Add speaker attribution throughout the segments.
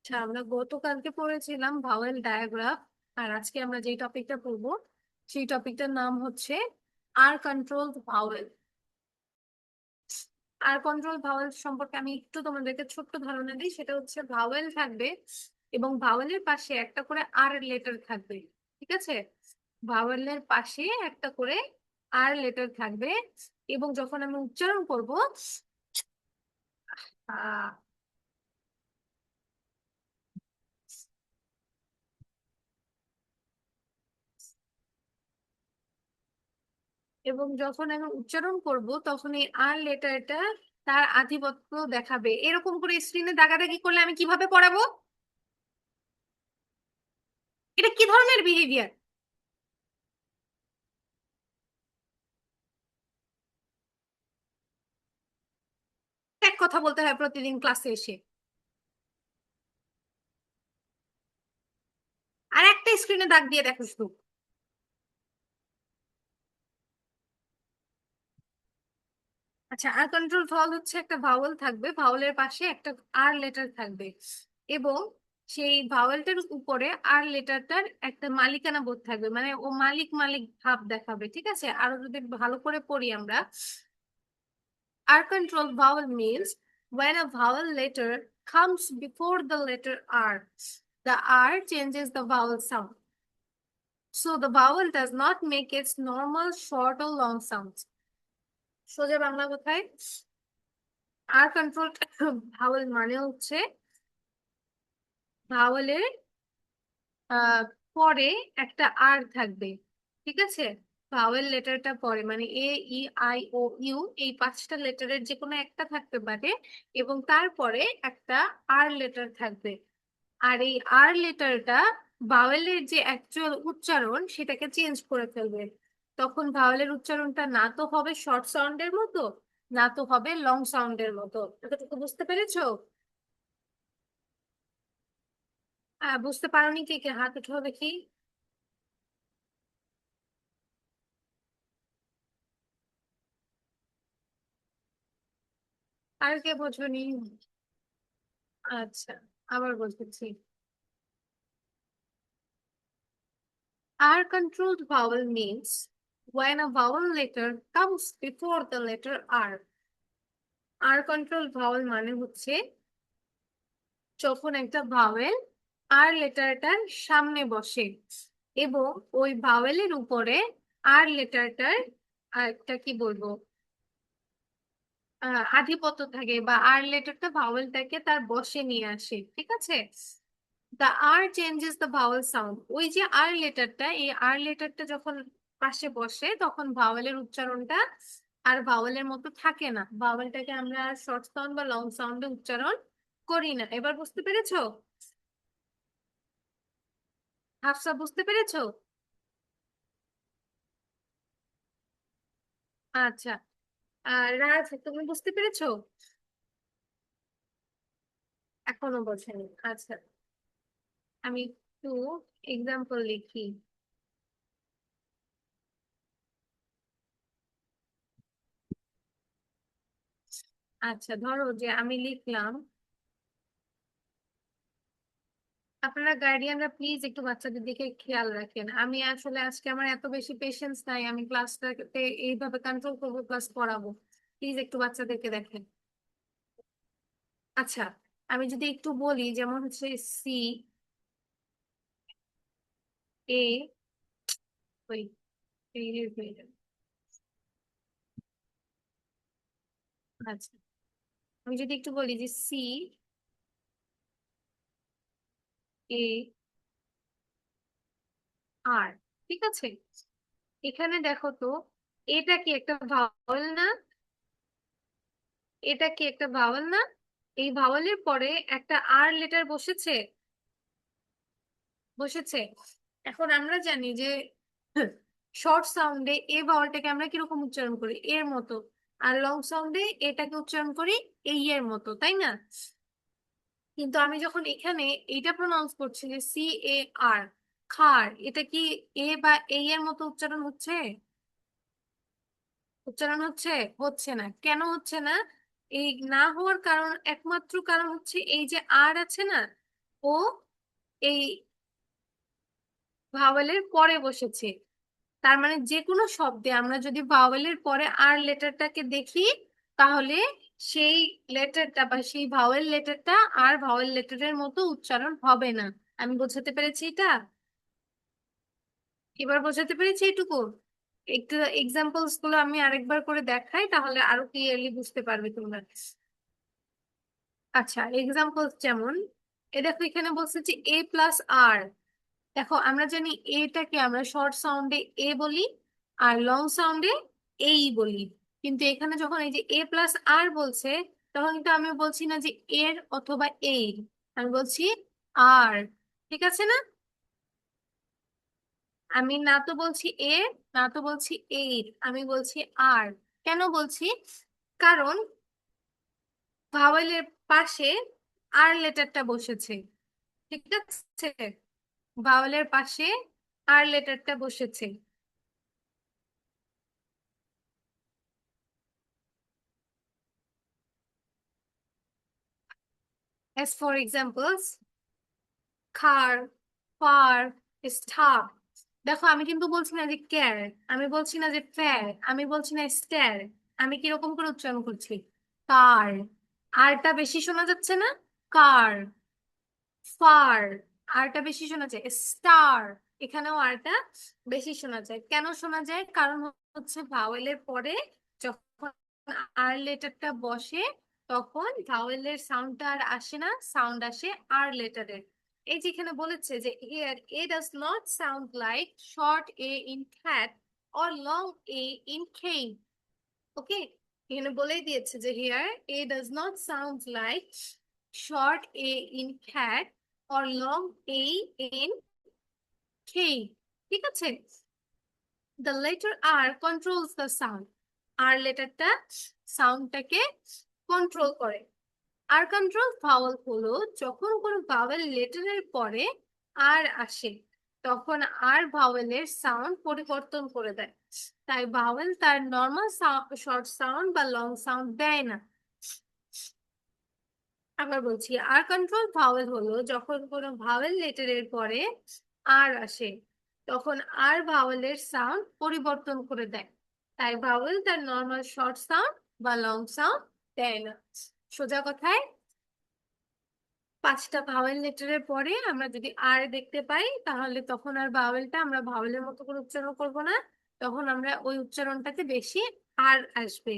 Speaker 1: আচ্ছা, আমরা গতকালকে পড়েছিলাম ভাওয়েল ডায়াগ্রাম। আর আজকে আমরা যে টপিকটা পড়বো সেই টপিকটার নাম হচ্ছে আর কন্ট্রোল ভাওয়েল। আর কন্ট্রোল ভাওয়েল সম্পর্কে আমি একটু তোমাদেরকে ছোট্ট ধারণা দিই। সেটা হচ্ছে ভাওয়েল থাকবে এবং ভাওয়েলের পাশে একটা করে আর লেটার থাকবে। ঠিক আছে, ভাওয়েলের পাশে একটা করে আর লেটার থাকবে এবং যখন আমি উচ্চারণ করব আহ এবং যখন আমি উচ্চারণ করব তখন এই আর লেটারটা তার আধিপত্য দেখাবে। এরকম করে স্ক্রিনে দাগাদাগি করলে আমি কিভাবে পড়াবো? এটা কি ধরনের বিহেভিয়ার? এক কথা বলতে হয় প্রতিদিন ক্লাসে এসে, আর একটা স্ক্রিনে দাগ দিয়ে দেখো শুধু। আচ্ছা, আর কন্ট্রোল ভাওয়াল হচ্ছে একটা ভাওয়াল থাকবে, ভাওয়ালের পাশে একটা আর লেটার থাকবে এবং সেই ভাওয়ালটার উপরে আর লেটারটার একটা মালিকানা বোধ থাকবে, মানে ও মালিক মালিক ভাব দেখাবে। ঠিক আছে, আরো যদি ভালো করে পড়ি আমরা, R control vowel means when a vowel letter comes before the letter R, the R changes the vowel sound. So the vowel does not make its normal short or long sounds. সোজা বাংলা কথায় আর control vowel মানে হচ্ছে ভাওয়েলের আহ পরে একটা আর থাকবে। ঠিক আছে, vowel লেটারটা পরে মানে এ, ই, আই, ও, ইউ, এই পাঁচটা লেটারের যে কোনো একটা থাকতে পারে এবং তারপরে একটা আর লেটার থাকবে। আর এই আর লেটারটা ভাওয়েলের যে অ্যাকচুয়াল উচ্চারণ সেটাকে চেঞ্জ করে ফেলবে। তখন ভাওয়েলের উচ্চারণটা না তো হবে শর্ট সাউন্ডের মতো, না তো হবে লং সাউন্ডের মতো। এতটুকু বুঝতে পেরেছো? বুঝতে পারোনি? কে কে হাত উঠাও দেখি। আর কে বোঝোনি? আচ্ছা, আবার বলতেছি। R controlled vowel means when a vowel letter comes before the letter R. R controlled vowel মানে হচ্ছে যখন একটা ভাওয়েল আর লেটারটার সামনে বসে এবং ওই ভাওয়েলের উপরে আর লেটারটার একটা কি বলবো আধিপত্য থাকে, বা আর লেটারটা ভাওয়েলটাকে তার বশে নিয়ে আসে। ঠিক আছে, the R changes the vowel sound. ওই যে আর লেটারটা, এই আর লেটারটা যখন পাশে বসে তখন ভাওয়েলের উচ্চারণটা আর ভাওয়েলের মতো থাকে না, ভাওয়েলটাকে আমরা শর্ট সাউন্ড বা লং সাউন্ডে উচ্চারণ করি না। এবার বুঝতে পেরেছো? হাফসা, বুঝতে পেরেছো? আচ্ছা, আর রাজ, তুমি বুঝতে পেরেছো? এখনো বোঝেনি? আচ্ছা, আমি একটু এক্সাম্পল লিখি। আচ্ছা, ধরো যে আমি লিখলাম, আপনারা গার্ডিয়ানরা প্লিজ একটু বাচ্চাদের দিকে খেয়াল রাখেন। আমি আসলে আজকে আমার এত বেশি পেশেন্স নাই, আমি ক্লাসটাতে এইভাবে কন্ট্রোল করবো প্লাস পড়াবো। প্লিজ একটু বাচ্চাদেরকে দেখেন। আচ্ছা, আমি যদি একটু বলি, যেমন হচ্ছে সি এ, ওই আচ্ছা, আমি যদি একটু বলি যে সি এ আর, ঠিক আছে, এখানে দেখো তো, এটা কি একটা ভাওয়েল না? এটা কি একটা ভাওয়েল না? এই ভাওয়েলের পরে একটা আর লেটার বসেছে, বসেছে। এখন আমরা জানি যে শর্ট সাউন্ডে এ ভাওয়ালটাকে আমরা কিরকম উচ্চারণ করি, এর মতো। আর লং সাউন্ডে এটাকে উচ্চারণ করি এই এর মতো, তাই না? কিন্তু আমি যখন এখানে এইটা প্রনাউন্স করছি যে সি এ আর, খার, এটা কি এ বা এই এর মতো উচ্চারণ হচ্ছে? উচ্চারণ হচ্ছে? হচ্ছে না। কেন হচ্ছে না? এই না হওয়ার কারণ, একমাত্র কারণ হচ্ছে এই যে আর আছে না, ও এই ভাওয়েলের পরে বসেছে। তার মানে যে কোনো শব্দে আমরা যদি ভাওয়েলের পরে আর লেটারটাকে দেখি, তাহলে সেই লেটারটা বা সেই ভাওয়েল লেটারটা আর ভাওয়েল লেটারের মতো উচ্চারণ হবে না। আমি বোঝাতে পেরেছি এটা? এবার বোঝাতে পেরেছি এটুকু? একটু এক্সাম্পলস গুলো আমি আরেকবার করে দেখাই, তাহলে আরো ক্লিয়ারলি বুঝতে পারবে তোমরা। আচ্ছা, এক্সাম্পলস যেমন দেখো এখানে বলছে যে এ প্লাস আর। দেখো আমরা জানি এটাকে আমরা শর্ট সাউন্ডে এ বলি, আর লং সাউন্ডে এই বলি। কিন্তু এখানে যখন এই যে এ প্লাস আর বলছে, তখন কিন্তু আমি বলছি না যে এর অথবা এর, আমি বলছি আর। ঠিক আছে না? আমি না তো বলছি এর, না তো বলছি এর, আমি বলছি আর। কেন বলছি? কারণ ভাওয়েলের পাশে আর লেটারটা বসেছে। ঠিক আছে, ভাওয়েলের পাশে আর লেটারটা বসেছে। As for examples, খার, ফার, স্টার। দেখো আমি কিন্তু বলছি না যে ক্যার, আমি বলছি না যে ফ্যার, আমি বলছি না স্টার। আমি কিরকম করে উচ্চারণ করছি? কার। আরটা বেশি শোনা যাচ্ছে না? কার। ফার, আরটা বেশি শোনা যায়। স্টার, এখানেও আরটা বেশি শোনা যায়। কেন শোনা যায়? কারণ হচ্ছে ভাওয়েলের পরে যখন আর লেটারটা বসে, তখন ভাওয়েলের সাউন্ডটা আর আসে না, সাউন্ড আসে আর লেটারের। এই যে এখানে বলেছে যে here A does not sound like short A in cat or long A in cane. Okay, এখানে বলেই দিয়েছে যে here A does not sound like short A in cat or long A in cane. ঠিক আছে? The letter R controls the sound. R লেটারটা সাউন্ডটাকে control করে। আর control Bhawal হলো যখন কোনো ভাওয়েল লেটারের পরে আর আসে, তখন আর ভাওয়েলের সাউন্ড পরিবর্তন করে দেয়। তাই ভাওয়েল তার নর্মাল শর্ট সাউন্ড বা লং সাউন্ড দেয় না। আবার বলছি, আর কন্ট্রোল ভাওয়েল হলো যখন কোনো ভাওয়েল লেটারের পরে আর আসে, তখন আর ভাওয়েলের সাউন্ড পরিবর্তন করে দেয়। তাই ভাওয়েল তার নর্মাল শর্ট সাউন্ড বা লং সাউন্ড দেয় না। সোজা কথায়, পাঁচটা ভাওয়েল লেটারের পরে আমরা যদি আর দেখতে পাই, তাহলে তখন আর ভাওয়েলটা আমরা ভাওয়েলের মতো করে উচ্চারণ করব না, তখন আমরা ওই উচ্চারণটাতে বেশি আর আসবে।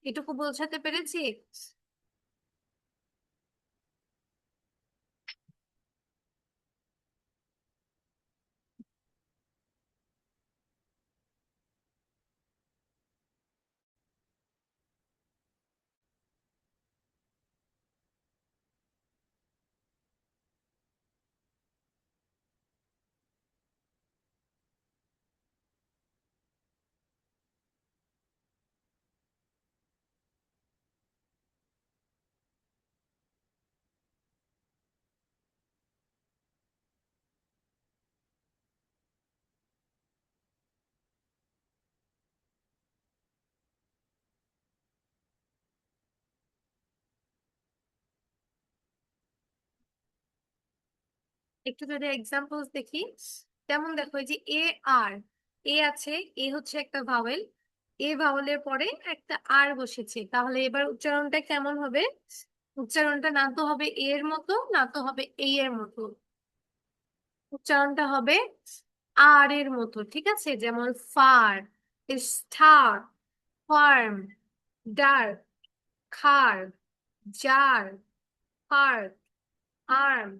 Speaker 1: এটুকু বোঝাতে পেরেছি? একটু যদি এক্সাম্পলস দেখি, যেমন দেখো এই যে এ আর, এ আছে, এ হচ্ছে একটা ভাওয়েল, এ ভাওয়েলের পরে একটা আর বসেছে, তাহলে এবার উচ্চারণটা কেমন হবে? উচ্চারণটা না তো হবে এর মতো, না তো হবে এই এর মতো, উচ্চারণটা হবে আর এর মতো। ঠিক আছে? যেমন ফার, স্টার, ফার্ম, ডার্ক, খার, জার, পার্ক, আর্ম।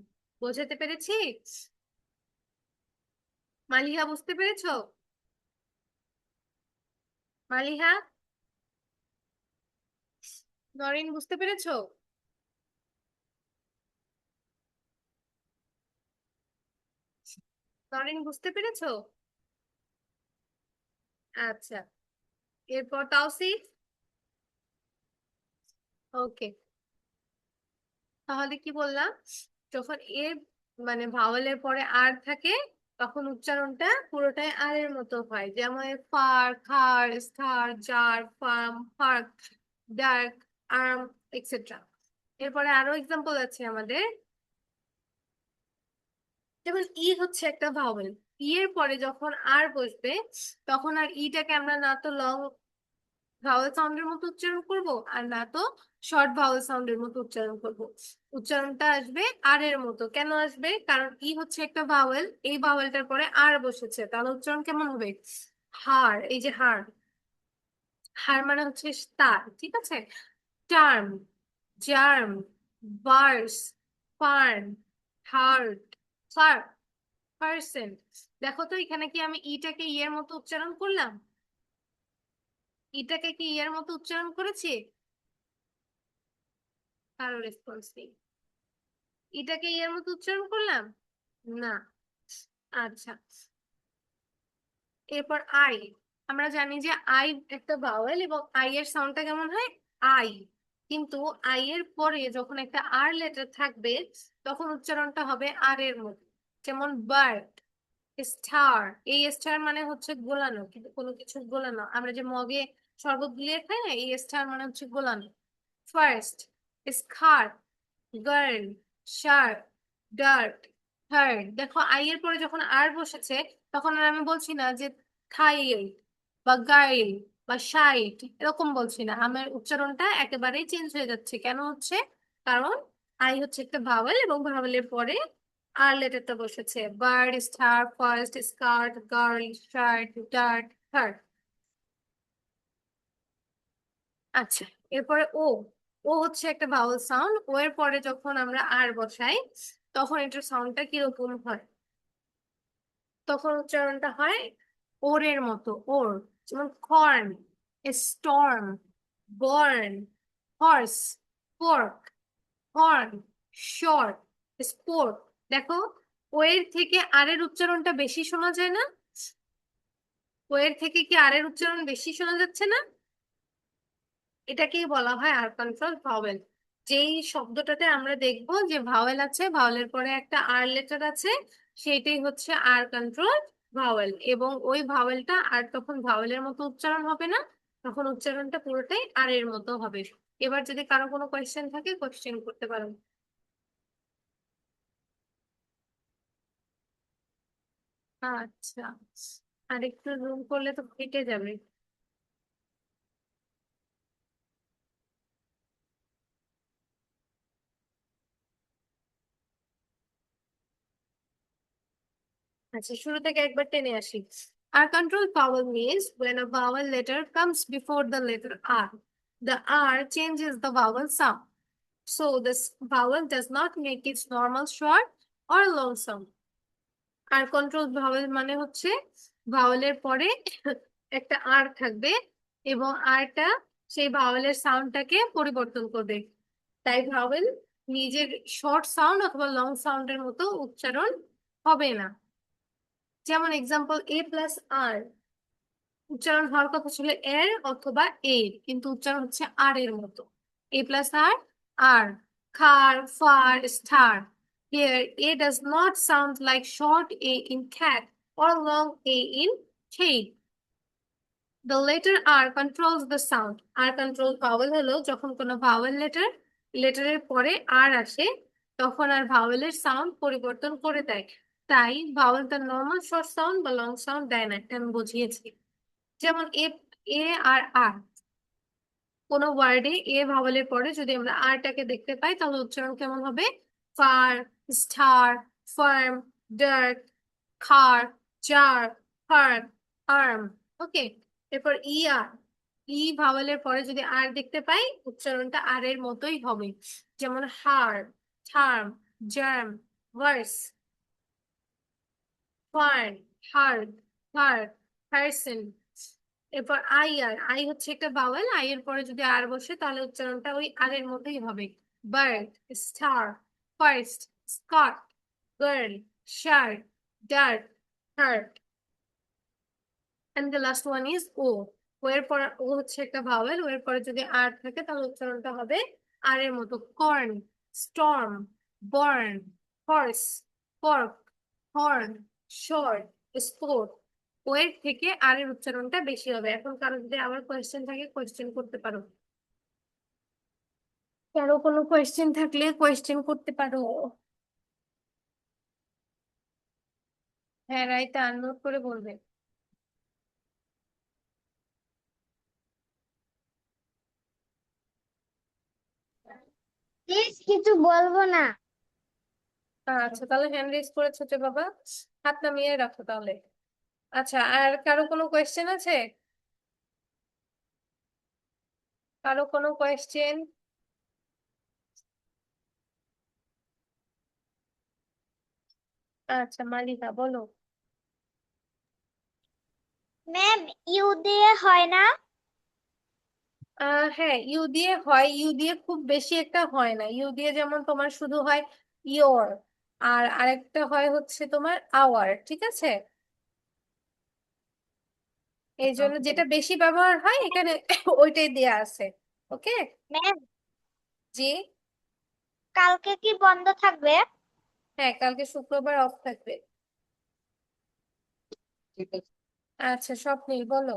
Speaker 1: বোঝাতে পেরেছি? মালিহা বুঝতে পেরেছো? মালিহা, নরিন বুঝতে পেরেছো? নরিন বুঝতে পেরেছো? আচ্ছা, এরপর তাওসিফ। ওকে, তাহলে কি বললাম? যখন এ মানে ভাওয়েলের পরে আর থাকে, তখন উচ্চারণটা পুরোটাই আর এর মতো হয়। যেমন far, car, star, jar, farm, park, dark, arm, etcetera. এরপরে আরো এক্সাম্পল আছে আমাদের। যেমন ই হচ্ছে একটা ভাওয়েল, ই এর পরে যখন আর বসবে তখন আর ইটাকে আমরা না তো লং ভাওয়েল সাউন্ডের মতো উচ্চারণ করব, আর না তো শর্ট ভাওয়েল সাউন্ডের মতো উচ্চারণ করব। উচ্চারণটা আসবে আর এর মতো। কেন আসবে? কারণ ই হচ্ছে একটা ভাওয়েল, এই ভাওয়েলটার পরে আর বসেছে, তাহলে উচ্চারণ কেমন হবে? হার, এই যে হার, হার মানে হচ্ছে তার, ঠিক আছে। Term, germ, verse, fern, hurt, sir, percent. দেখো তো এখানে কি আমি ইটাকে ই এর মতো উচ্চারণ করলাম? ইটাকে কি ই এর মতো উচ্চারণ করেছি? কারো রেসপন্স নেই। এটাকে এর মতো উচ্চারণ করলাম না। আচ্ছা, এরপর আই। আমরা জানি যে আই একটা ভাওয়েল, এবং আই এর সাউন্ডটা কেমন হয়? আই। কিন্তু আই এর পরে যখন একটা আর লেটার থাকবে তখন উচ্চারণটা হবে আর এর মতো। যেমন বার্ড, স্টার। এই স্টার মানে হচ্ছে গোলানো, কিন্তু কোনো কিছু গোলানো, আমরা যে মগে শরবত গুলিয়ে খাই না, এই স্টার মানে হচ্ছে গোলানো। First, skirt, girl, sharp, dart, third. দেখো আই এর পরে যখন আর বসেছে তখন আর আমি বলছি না যে থাইল বা গাইল বা শাইট, এরকম বলছি না, আমার উচ্চারণটা একেবারেই চেঞ্জ হয়ে যাচ্ছে। কেন হচ্ছে? কারণ আই হচ্ছে একটা ভাওয়েল, এবং ভাওয়েলের পরে আর লেটারটা বসেছে। Bird, star, first, skirt, girl, shirt, dirt, third. আচ্ছা, এরপরে ও। ও হচ্ছে একটা ভাওয়েল সাউন্ড। ও এর পরে যখন আমরা আর বসাই তখন এটার সাউন্ডটা কিরকম হয়? তখন উচ্চারণটা হয় ওরের মতো, ওর। যেমন corn, storm, born, horse, pork, horn, short, sport. দেখো, ও এর থেকে আর এর উচ্চারণটা বেশি শোনা যায় না? ও এর থেকে কি আর এর উচ্চারণ বেশি শোনা যাচ্ছে না? এটাকেই বলা হয় আর কন্ট্রোল ভাওয়েল। যেই শব্দটাতে আমরা দেখব যে ভাওয়েল আছে, ভাওয়েলের পরে একটা আর লেটার আছে, সেটাই হচ্ছে আর কন্ট্রোল ভাওয়েল। এবং ওই ভাওয়েলটা আর তখন ভাওয়েলের মতো উচ্চারণ হবে না, তখন উচ্চারণটা পুরোটাই আর এর মতো হবে। এবার যদি কারো কোনো কোয়েশ্চেন থাকে, কোয়েশ্চেন করতে পারো। আচ্ছা, আর একটু জুম করলে তো কেটে যাবে। আচ্ছা, শুরু থেকে একবার টেনে আসি। Our control vowel means when a vowel letter comes before the letter R, the R changes the vowel sound. So this vowel does not make its normal short or long sound. R control vowel মানে হচ্ছে ভাওয়েলের পরে একটা আর থাকবে, এবং আরটা সেই ভাওয়েলের সাউন্ডটাকে পরিবর্তন করবে। তাই ভাওয়েল নিজের শর্ট সাউন্ড অথবা লং সাউন্ডের মতো উচ্চারণ হবে না। যেমন এক্সাম্পল, এ প্লাস আর, উচ্চারণ হওয়ার কথা ছিল এর অথবা এর, কিন্তু উচ্চারণ হচ্ছে আর এর মতো। A plus R, R. Car, far, star. Here, A does not sound like short A in cat or long A in cake. The letter R controls the sound. R control vowel হলো যখন কোনো vowel লেটারের পরে আর আসে তখন আর ভাওয়েলের sound পরিবর্তন করে দেয়। তাই ভাওয়েল তার নর্মাল শর্ট সাউন্ড বা লং সাউন্ড দেয় না, এটা আমি বুঝিয়েছি। যেমন এ, এ আর আর, কোনো ওয়ার্ডে এ ভাওয়েলের পরে যদি আমরা আরটাকে দেখতে পাই তাহলে উচ্চারণ কেমন হবে? ফার, স্টার, ফার্ম, ডার্ক, খার, জার, ফার্ম, আর্ম। ওকে, এরপর ই আর, ই ভাওয়েলের পরে যদি আর দেখতে পাই উচ্চারণটা আর এর মতোই হবে। যেমন her, therm, germ, verse, fern, hard, hard, person. এরপর আই আর, আই হচ্ছে একটা ভাওয়েল, আই এর পরে যদি আর বসে তাহলে উচ্চারণটা ওই আর এর মতোই হবে। Bird, star, first, skirt, girl, shirt, dart, hurt. And the last one is O. O এর পর, ও হচ্ছে একটা ভাওয়েল, ও এর পরে যদি আর থাকে তাহলে উচ্চারণটা হবে আর এর মতো। Corn, storm, burn, horse, pork, horn, short, sport. O এর থেকে আর এর উচ্চারণটা বেশি হবে। এখন কারো যদি আবার কোয়েশ্চেন থাকে, কোয়েশ্চেন করতে পারো। কারো কোনো কোয়েশ্চেন থাকলে কোয়েশ্চেন করতে পারো। হ্যাঁ, রাইতা নোট করে বলবে।
Speaker 2: প্লিজ কিছু বলবো না।
Speaker 1: আচ্ছা, তাহলে হ্যান্ড রেজ করেছো যে বাবা, হাত নামিয়ে রাখো তাহলে। আচ্ছা, আর কারো কোনো কোয়েশ্চেন আছে? কারো কোনো কোয়েশ্চেন? আচ্ছা, মালিকা বলো।
Speaker 2: ম্যাম, ইউ দিয়ে হয় না?
Speaker 1: হ্যাঁ, ইউ দিয়ে হয়, ইউ দিয়ে খুব বেশি একটা হয় না। ইউ দিয়ে যেমন তোমার শুধু হয় ইয়োর, আর আরেকটা হয় হচ্ছে তোমার আওয়ার, ঠিক আছে? এই জন্য যেটা বেশি ব্যবহার হয় এখানে ওইটাই দেয়া আছে। ওকে।
Speaker 2: ম্যাম,
Speaker 1: জি।
Speaker 2: কালকে কি বন্ধ থাকবে?
Speaker 1: হ্যাঁ, কালকে শুক্রবার অফ থাকবে। আচ্ছা, স্বপ্নিল বলো।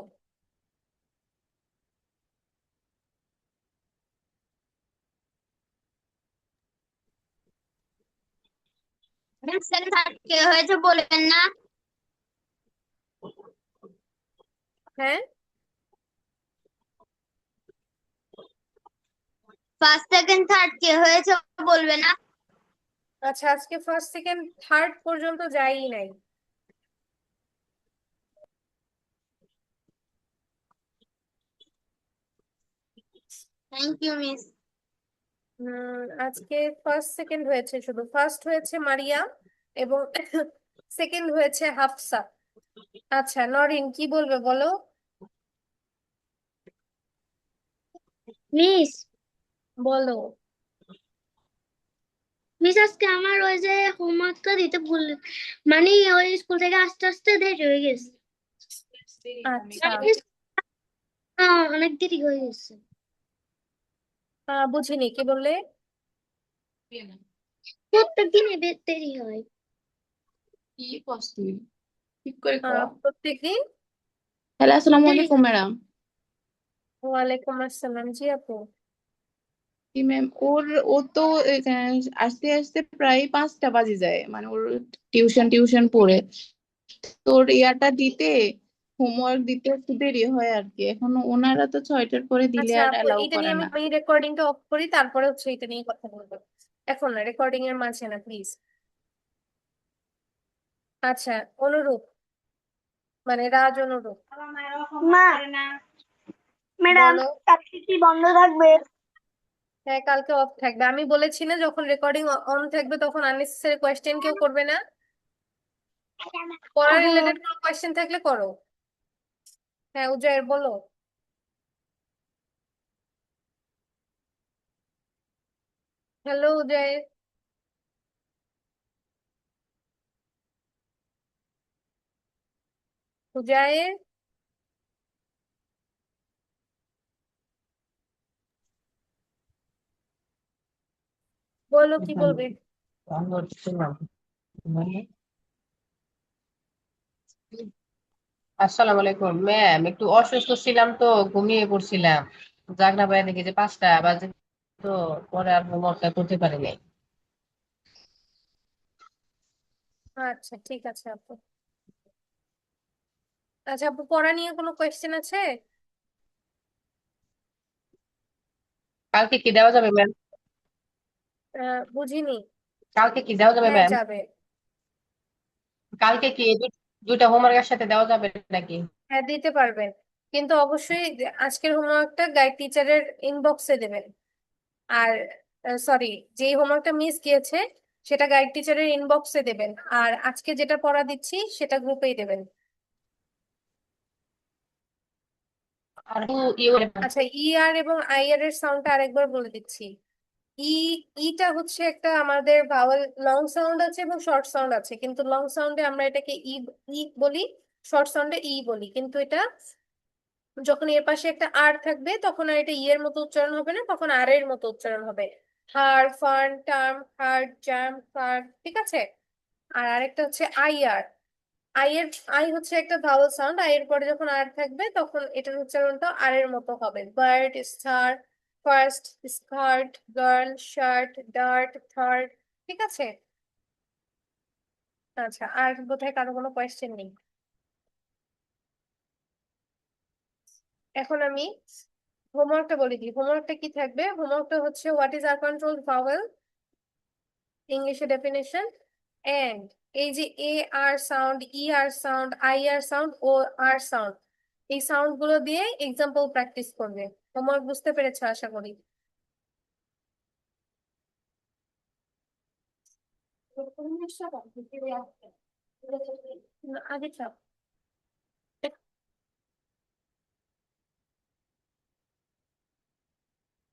Speaker 2: ম্যাম, সেকেন্ড থার্ড কে হয়েছে বলবেন না?
Speaker 1: হ্যাঁ।
Speaker 2: ফার্স্ট সেকেন্ড থার্ড কে হয়েছে বলবে না?
Speaker 1: আচ্ছা, আজকে ফার্স্ট সেকেন্ড থার্ড পর্যন্ত যাই নাই।
Speaker 2: Thank you miss.
Speaker 1: আজকে ফার্স্ট সেকেন্ড হয়েছে, শুধু ফার্স্ট হয়েছে মারিয়া এবং সেকেন্ড হয়েছে হাফসা। আচ্ছা, নরিন কি বলবে বলো।
Speaker 2: মিস,
Speaker 1: বলো।
Speaker 2: মিস আজকে আমার ওই যে হোমওয়ার্কটা দিতে ভুল, মানে ওই স্কুল থেকে আস্তে আস্তে দেরি হয়ে গেছে।
Speaker 1: আচ্ছা,
Speaker 2: অনেক দেরি হয়ে গেছে।
Speaker 1: বুঝিনি কি বললে।
Speaker 2: প্রত্যেক দিনই দেরি হয়।
Speaker 3: কি কস তুই ঠিক করে ক।
Speaker 1: প্রত্যেকদিন।
Speaker 3: হ্যালো, আসসালামু
Speaker 2: দেরি
Speaker 3: আলাইকুম
Speaker 2: হয়।
Speaker 3: ম্যাডাম।
Speaker 1: ওয়ালাইকুম আসসালাম, জি আপু।
Speaker 3: কি ম্যাম, ও তো আসতে আসতে প্রায় 5টা বাজে যায়, মানে ওর টিউশন টিউশন পড়ে তোর ইয়াটা দিতে, হোমওয়ার্ক দিতে একটু দেরি হয় আর কি। এখন ওনারা তো 6টার পরে দিলে
Speaker 1: আচ্ছা
Speaker 3: আর
Speaker 1: আপু,
Speaker 3: অ্যালাউ
Speaker 1: এটা
Speaker 3: করে
Speaker 1: নিয়ে আমি
Speaker 3: না।
Speaker 1: আমি রেকর্ডিংটা অফ করি, তারপরে হচ্ছে এটা নিয়ে কথা বলবো। এখন না, রেকর্ডিং এর মাঝে না প্লিজ। আচ্ছা, অনুরূপ, মানে রাজ অনুরূপ
Speaker 2: মা, ম্যাডাম,
Speaker 1: বলো।
Speaker 2: কালকে কি বন্ধ থাকবে?
Speaker 1: হ্যাঁ, কালকে অফ থাকবে। আমি বলেছি না, যখন রেকর্ডিং অন থাকবে তখন আননেসেসারি কোয়েশ্চেন কেউ করবে না। পড়া
Speaker 2: হ্যাঁ।
Speaker 1: রিলেটেড কোনো কোয়েশ্চেন থাকলে করো। হ্যাঁ, উজায়ের বলো। হ্যালো উজায়ের। উজায়ের বলো, কি বলবে।
Speaker 4: আসসালামু আলাইকুম ম্যাম, একটু অসুস্থ ছিলাম তো ঘুমিয়ে পড়ছিলাম। জাগনা বাইরে দেখি যে 5টা বাজে, তো পরে আর হোমওয়ার্কটা করতে পারি নাই।
Speaker 1: আচ্ছা, ঠিক আছে আপু। আচ্ছা আপু, পড়া নিয়ে কোনো কোয়েশ্চেন আছে?
Speaker 4: কালকে কি দেওয়া যাবে ম্যাম?
Speaker 1: বুঝিনি।
Speaker 4: কালকে কি দেওয়া যাবে
Speaker 1: হ্যাঁ,
Speaker 4: ম্যাম?
Speaker 1: যাবে।
Speaker 4: কালকে কি দুইটা হোমওয়ার্কের সাথে দেওয়া যাবে নাকি?
Speaker 1: হ্যাঁ, দিতে পারবেন, কিন্তু অবশ্যই আজকের হোমওয়ার্কটা গাইড টিচারের ইনবক্সে দেবেন। আর সরি, যেই হোমওয়ার্কটা মিস গিয়েছে সেটা গাইড টিচারের ইনবক্সে দেবেন। আর আজকে যেটা পড়া দিচ্ছি সেটা গ্রুপেই দেবেন।
Speaker 4: আর ইউ
Speaker 1: আচ্ছা, ই আর এবং আই আর এর সাউন্ডটা আরেকবার বলে দিচ্ছি। ই, ইটা হচ্ছে একটা আমাদের ভাওয়েল, লং সাউন্ড আছে এবং শর্ট সাউন্ড আছে, কিন্তু লং সাউন্ডে আমরা এটাকে ই ই বলি, শর্ট সাউন্ডে ই বলি। কিন্তু এটা যখন এর পাশে একটা আর থাকবে তখন আর এটা ই এর মতো উচ্চারণ হবে না, তখন আর এর মতো উচ্চারণ হবে। Her, fern, term, hard, germ, fur, ঠিক আছে? আর আরেকটা হচ্ছে আই আর। আই এর, আই হচ্ছে একটা ভাওয়েল সাউন্ড, আই এর পরে যখন আর থাকবে তখন এটার উচ্চারণটা আর এর মতো হবে। Bird, star, first, skirt, girl, shirt, dirt, third, ঠিক আছে? আচ্ছা, আর বোধহয় কারো কোনো কোয়েশ্চেন নেই। এখন আমি হোমওয়ার্কটা বলে দিই। হোমওয়ার্কটা কি থাকবে? হোমওয়ার্কটা হচ্ছে what is R control vowel, ইংলিশে ডেফিনেশন, এন্ড এই যে A R sound, E R sound, I R sound, O R sound, এই সাউন্ড গুলো দিয়ে এক্সাম্পল প্র্যাকটিস করবে। হোমওয়ার্ক বুঝতে পেরেছো আশা করি। আগে চাপ